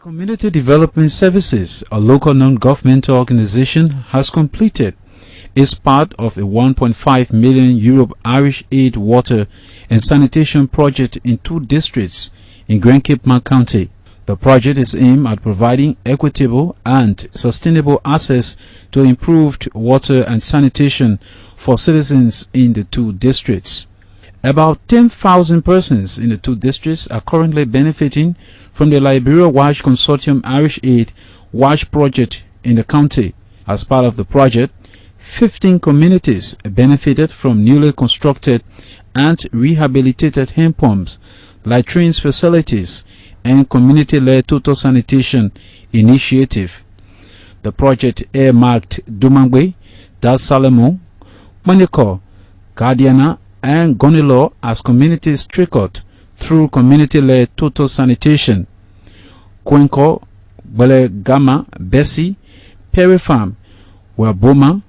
Community Development Services, a local non-governmental organization, has completed its part of a €1.5 million Irish Aid water and sanitation project in 2 districts in Grand Cape County. The project is aimed at providing equitable and sustainable access to improved water and sanitation for citizens in the 2 districts. About 10,000 persons in the 2 districts are currently benefiting from the Liberia WaterAid Consortium Irish Aid WaterAid project in the county. As part of the project, 15 communities benefited from newly constructed and rehabilitated hand pumps, latrines facilities, and community-led total sanitation initiative. The project earmarked Dumangwe, Dar Salamo, Maniko, Guardiana, and Gonelor as communities trickled through community-led total sanitation. Kwenko, Belegama, Bessie, Perry Farm, Waboma,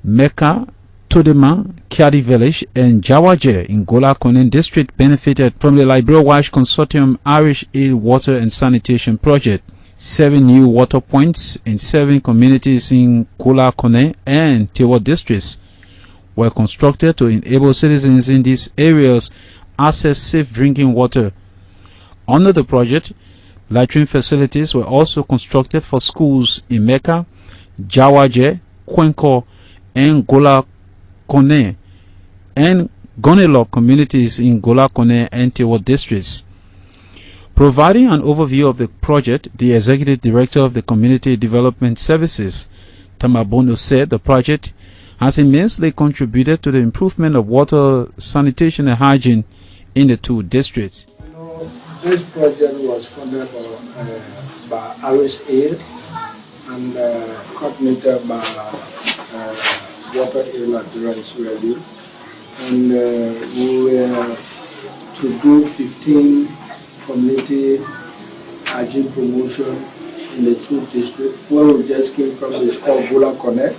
Mecca, Todema, Kiadi Village, and Jawaje in Gola Konen district benefited from the Liberia WaterAid Consortium Irish Aid Water and Sanitation Project. 7 new water points in 7 communities in Gola Konen and Tewor districts were constructed to enable citizens in these areas access safe drinking water. Under the project, latrine facilities were also constructed for schools in Mecca, Jawaje, Kwenko, and Gola Kone, and Gonelor communities in Gola Kone and Tewor districts. Providing an overview of the project, the Executive Director of the Community Development Services, Tamabono, said the project has immensely contributed to the improvement of water, sanitation and hygiene in the 2 districts. This project was funded by Irish Aid and coordinated by WaterAid Liberia, and we were to do 15 community hygiene promotion in the 2 districts. Where we just came from is called Gola Connect,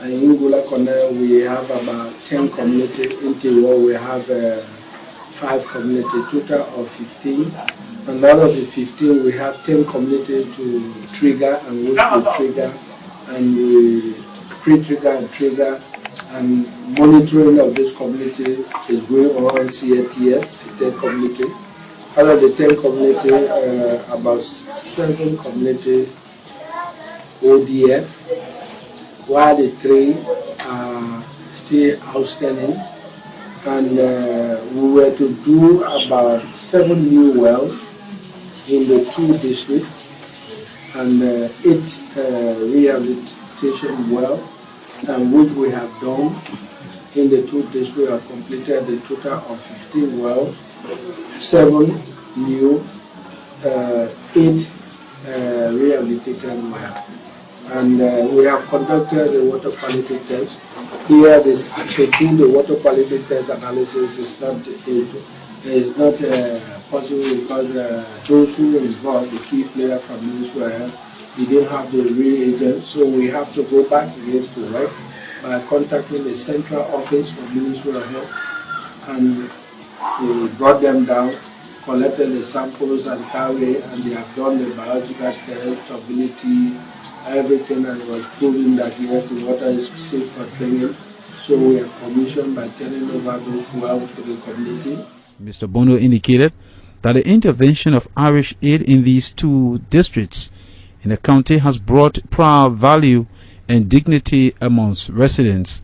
and in Gola Connect we have about 10 communities. In Tewor we have 5 communities, total of 15. And out of the 15 we have 10 communities to trigger, and which we trigger, and we pre-trigger and trigger, and monitoring of this community is going on CATF, the 10 community. Out of the 10 community, about 7 community ODF, while the 3 are still outstanding. And we were to do about 7 new wells in the 2 districts and 8 rehabilitation wells, and which we have done in the 2 districts. We have completed a total of 15 wells, 7 new, 8 rehabilitated wells. And we have conducted the water quality test. Here, to do the water quality test analysis is not possible because those who were involved, the key player from Ministry of Health, we didn't have the reagents, so we have to go back again to work by contacting the central office from Ministry of Health, and we brought them down, collected the samples and carried, and they have done the biological test, turbidity, everything, and it was proven that here the water is safe for drinking. So we are commissioned by turning over those wells to the community. Mr. Bono indicated that the intervention of Irish Aid in these 2 districts in the county has brought proud value and dignity amongst residents.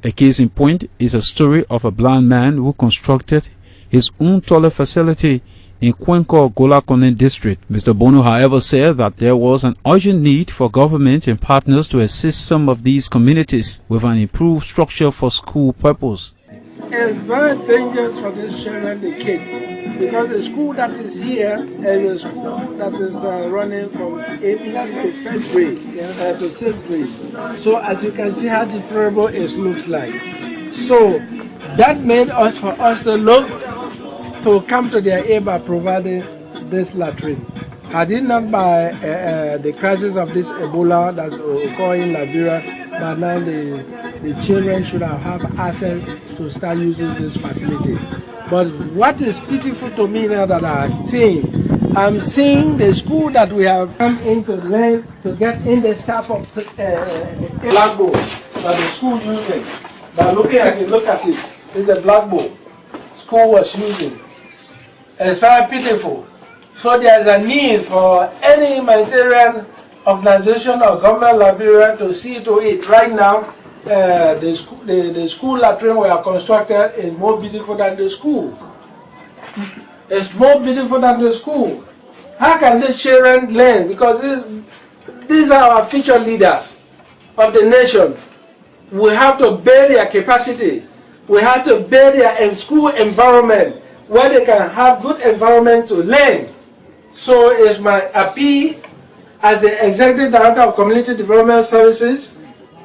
A case in point is a story of a blind man who constructed his own toilet facility in Kwenko Gola Konen district. Mr. Bono, however, said that there was an urgent need for government and partners to assist some of these communities with an improved structure for school purpose. It's very dangerous for these children, the kids, because the school that is here is a school that is running from ABC to 1st grade to 6th grade. So as you can see how deplorable it looks like. So that made us, for us to look to come to their aid by providing this latrine. Had it not by the crisis of this Ebola that's occurring in Liberia, by now the children should have access to start using this facility. But what is pitiful to me now that I have seen I'm seeing the school that we have come in to learn to get in the type of blackboard that the school using. But look at it. It's a blackboard school was using. It's very pitiful. So there is a need for any humanitarian organization or government Liberia to see to it. Right now, the school latrine we are constructed is more beautiful than the school. It's more beautiful than the school. How can these children learn? Because these are our future leaders of the nation. We have to build their capacity. We have to build their school environment where they can have good environment to learn. So it's my appeal as the Executive Director of Community Development Services,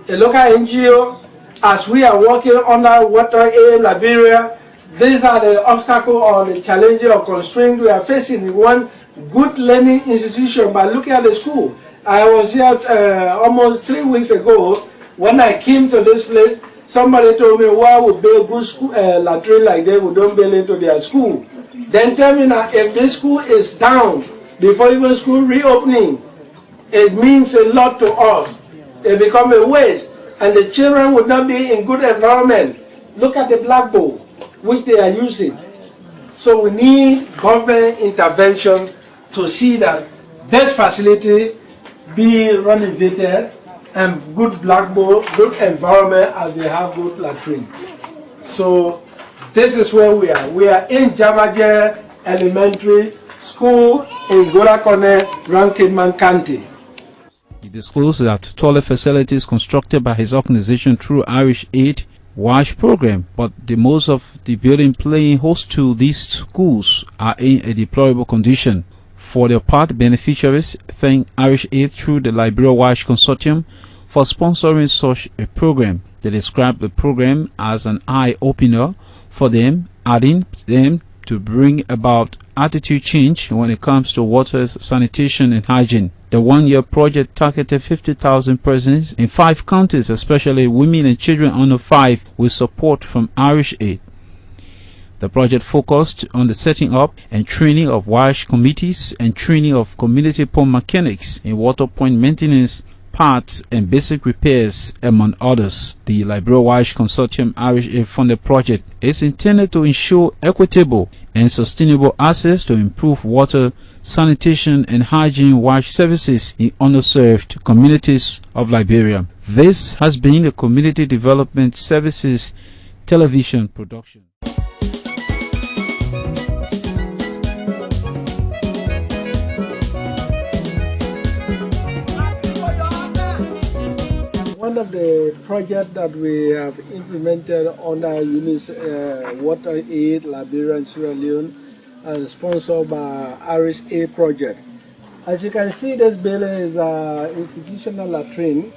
a local NGO, as we are working under WaterAid Liberia. These are the obstacles or the challenges or constraints we are facing in one good learning institution by looking at the school. I was here almost 3 weeks ago. When I came to this place, somebody told me, why would build good school latrine like they would don't build into their school? Then tell me now, if this school is down before even school reopening, it means a lot to us. It becomes a waste, and the children would not be in good environment. Look at the blackboard which they are using. So we need government intervention to see that this facility be renovated and good blackboard, good environment as they have good latrine. So this is where we are. We are in Jamaje Elementary School in Gorakone, Rankinman County. He disclosed that toilet facilities constructed by his organization through WaterAid WASH program, but the most of the building playing host to these schools are in a deplorable condition. For their part, beneficiaries thank WaterAid through the Liberia WASH Consortium for sponsoring such a program. They describe the program as an eye-opener for them, adding them to bring about attitude change when it comes to water, sanitation and hygiene. The one-year project targeted 50,000 persons in 5 counties, especially women and children under 5, with support from WaterAid. The project focused on the setting up and training of WASH committees and training of community pump mechanics in water point maintenance, parts and basic repairs, among others. The Liberia WASH Consortium WaterAid funded project is intended to ensure equitable and sustainable access to improve water, sanitation and hygiene WASH services in underserved communities of Liberia. This has been a Community Development Services television production. One of the projects that we have implemented under WaterAid Liberia and Sierra Leone and sponsored by WaterAid project. As you can see, this building is an institutional latrine,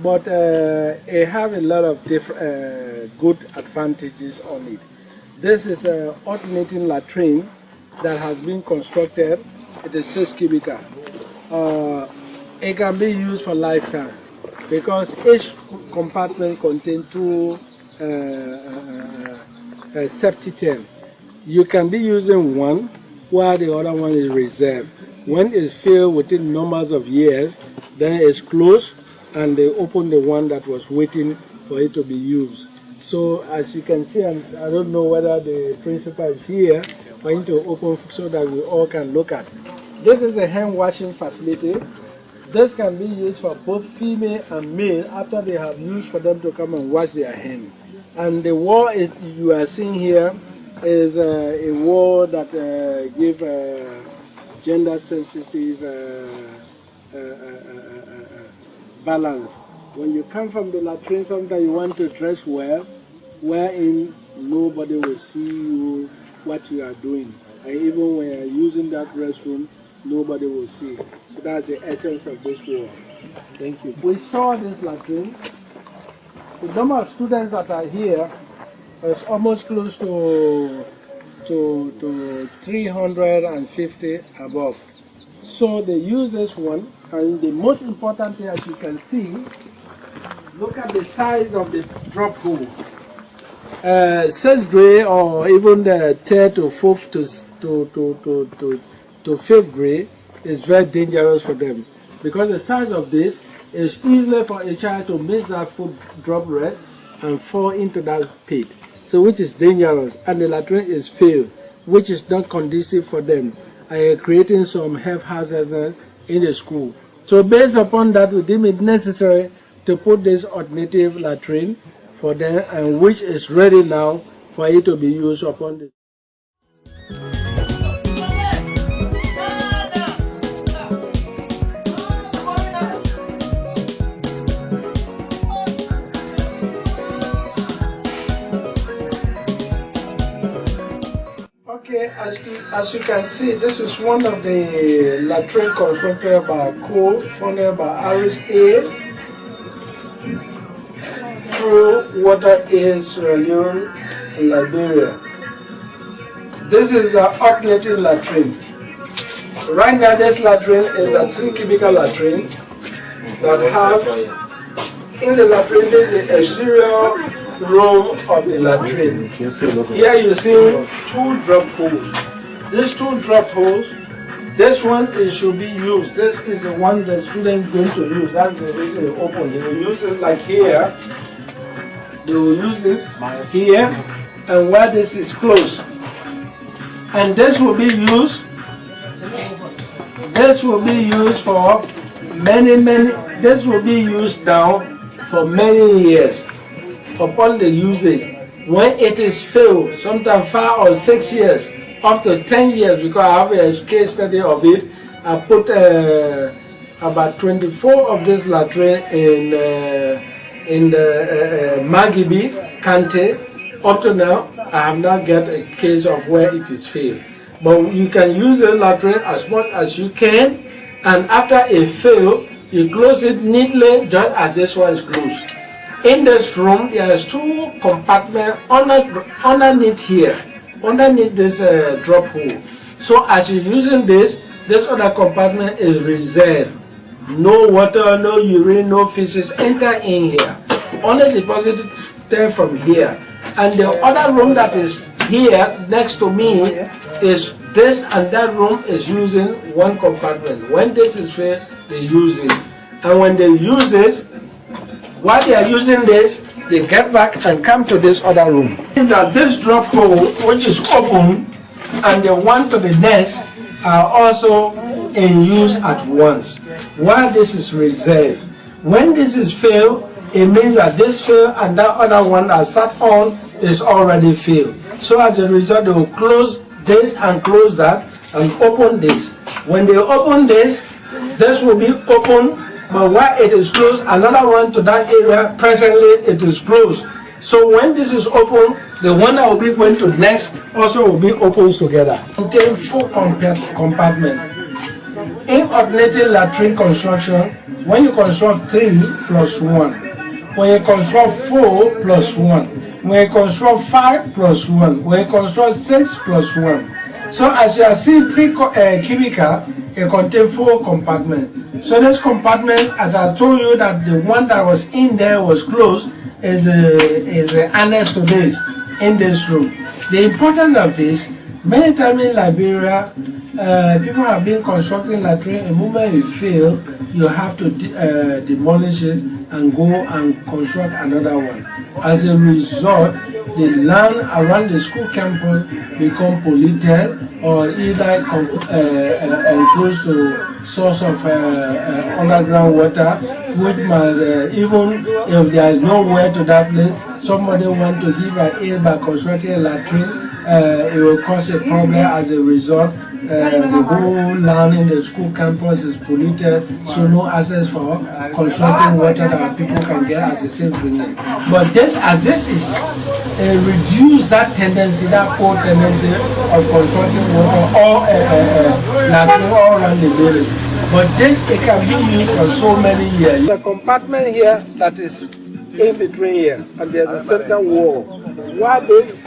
but it has a lot of different good advantages on it. This is an alternating latrine that has been constructed. It is 6 cubical. It can be used for lifetime, because each compartment contains 2 septic tanks. You can be using one while the other one is reserved. When it's filled within numbers of years, then it's closed and they open the one that was waiting for it to be used. So as you can see, I don't know whether the principal is here for him to open so that we all can look at. This is a hand washing facility. This can be used for both female and male after they have used for them to come and wash their hands. And the wall you are seeing here is a wall that gives gender sensitive balance. When you come from the latrine, sometimes you want to dress well, wherein nobody will see you what you are doing. And even when you are using that restroom, nobody will see. So that's the essence of this wall. Thank you. We saw this latrine. The number of students that are here is almost close to 350 above. So they use this one, and the most important thing, as you can see, look at the size of the drop hole. 6th grade or even the 3rd to 4th to 5th grade is very dangerous for them, because the size of this is easily for a child to miss that foot drop rest and fall into that pit, so which is dangerous, and the latrine is filled, which is not conducive for them, creating some health hazards in the school. So based upon that, we deem it necessary to put this alternative latrine for them, and which is ready now for it to be used upon the. Okay, as you can see, this is one of the latrine constructed by Cole, funded by WaterAid through WaterAid Sierra Leone in Liberia. This is the alternative latrine. Right now, this latrine is a 3 cubical latrine that has in the latrine there is the exterior room of the latrine. Here you see 2 drop holes. These 2 drop holes, this one should be used. This is the one the student is going to use. That's the reason they open. They will use it like here. They will use it here, and where this is closed. And this will be used. This will be used for many. This will be used now for many years. Upon the usage, when it is filled, sometimes 5 or 6 years, up to 10 years, because I have a case study of it. I put about 24 of this latrine in the Magibi Kante. Up to now, I have not got a case of where it is filled. But you can use the latrine as much as you can, and after it filled, you close it neatly, just as this one is closed. In this room, there is 2 compartments underneath here, underneath this drop hole. So as you're using this other compartment is reserved. No water, no urine, no feces enter in here. Only deposited from here. And the other room that is here next to me is this, and that room is using 1 compartment. When this is filled, they use it. And when they use this, while they are using this, they get back and come to this other room. This drop hole, which is open, and the one to the next are also in use at once, while this is reserved. When this is filled, it means that this filled and that other one that sat on is already filled. So as a result, they will close this and close that and open this. When they open this will be open. But while it is closed, another one to that area, presently it is closed. So when this is open, the one that will be going to next also will be opened together. Contain 4 compartments. In alternative latrine construction, when you construct 3 plus 1, when you construct 4 plus 1, when you construct 5 plus 1, when you construct 6 plus 1. So as you are seeing 3 cubical, it contains 4 compartments. So this compartment, as I told you that the one that was in there was closed, is annex to this in this room. The importance of this, many times in Liberia, people have been constructing latrine. The moment you fail, you have to demolish it and go and construct another one. As a result, the land around the school campus become polluted or either enclosed to source of underground water, which might, even if there is nowhere to that place, somebody want to give an aid by constructing a latrine, it will cause a problem. As a result, the whole land in the school campus is polluted, so no access for constructing water that people can get as a safe drinking. But this is reduce that tendency, that old tendency of constructing water or latrine all around the building. But this, it can be used for so many years. The compartment here that is in between here, and there's a center wall. While this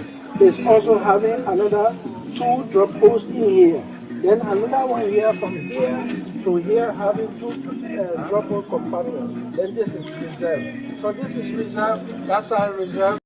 is also having another 2 drop holes in here. Then another one here from here to here having 2 drop hole compartments. Then this is reserved. So this is reserved, that's our reserve.